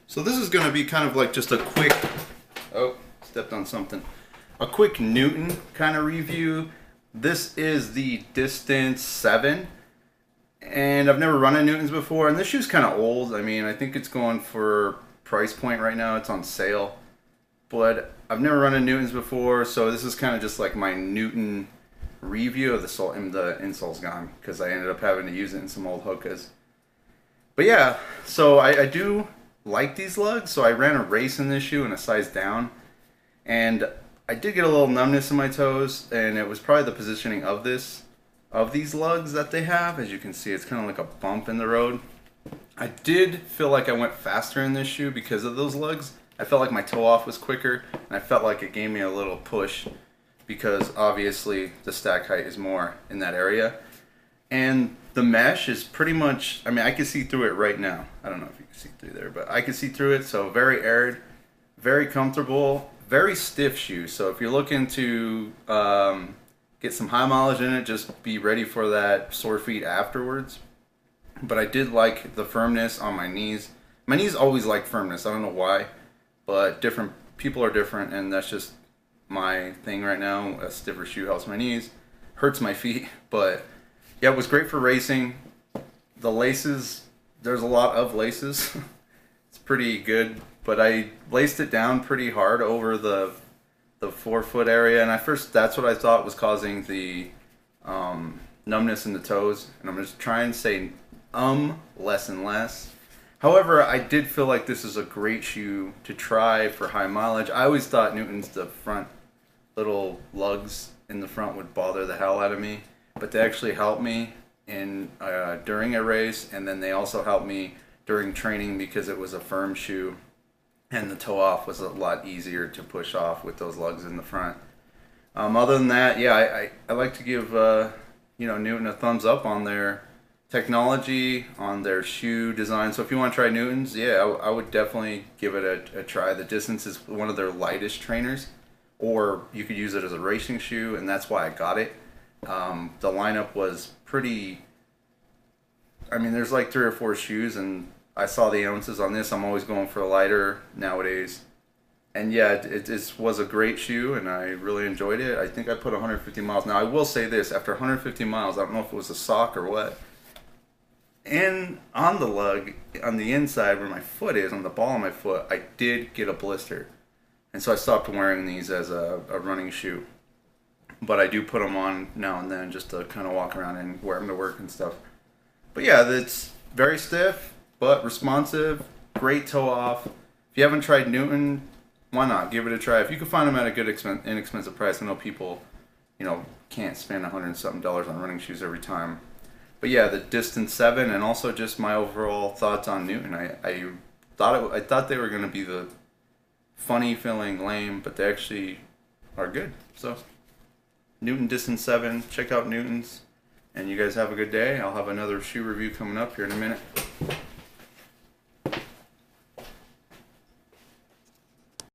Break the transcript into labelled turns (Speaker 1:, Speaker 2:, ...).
Speaker 1: So this is going to be kind of like just a quick, oh, stepped on something. A quick Newton kind of review. This is the Distance 7. And I've never run a Newton's before. And this shoe's kind of old. I mean, I think it's going for price point right now. It's on sale. But I've never run a Newton's before. So this is kind of just like my Newton review of the sole. And the insole's gone because I ended up having to use it in some old Hokas. But yeah, so I do like these lugs, so I ran a race in this shoe in a size down, and I did get a little numbness in my toes, and it was probably the positioning of these lugs that they have. As you can see, it's kind of like a bump in the road. I did feel like I went faster in this shoe because of those lugs. I felt like my toe off was quicker, and I felt like it gave me a little push because obviously the stack height is more in that area. And the mesh is pretty much, I mean, I can see through it right now. I don't know if you can see through there, but I can see through it. So very aired, very comfortable, very stiff shoe. So if you're looking to get some high mileage in it, just be ready for that sore feet afterwards. But I did like the firmness on my knees. My knees always like firmness. I don't know why, but different people are different, and that's just my thing right now. A stiffer shoe helps my knees, hurts my feet, but yeah, it was great for racing. The laces, there's a lot of laces. It's pretty good, but I laced it down pretty hard over the forefoot area, and at first that's what I thought was causing the numbness in the toes. And I'm just trying to say less and less. However, I did feel like this is a great shoe to try for high mileage. I always thought Newton's, the front little lugs in the front would bother the hell out of me. But they actually helped me in during a race, and then they also helped me during training because it was a firm shoe, and the toe off was a lot easier to push off with those lugs in the front. Other than that, yeah, I like to give Newton a thumbs up on their technology, on their shoe design. So if you want to try Newton's, yeah, I would definitely give it a try. The Distance is one of their lightest trainers, or you could use it as a racing shoe, and that's why I got it. The lineup was pretty, I mean, there's like 3 or 4 shoes, and I saw the ounces on this. I'm always going for a lighter nowadays. And yeah, it was a great shoe, and I really enjoyed it. I think I put 150 miles. Now, I will say this, after 150 miles, I don't know if it was a sock or what, and on the lug, on the inside where my foot is, on the ball of my foot, I did get a blister. And so I stopped wearing these as a running shoe. But I do put them on now and then just to kind of walk around and wear them to work and stuff. But yeah, it's very stiff, but responsive, great toe off. If you haven't tried Newton, why not? Give it a try. If you can find them at a good inexpensive price. I know people, can't spend $100 and something on running shoes every time. But yeah, the Distance 7, and also just my overall thoughts on Newton. I thought they were going to be the funny, feeling lame, but they actually are good. So Newton Distance 7, check out Newton's, and you guys have a good day. I'll have another shoe review coming up here in a minute.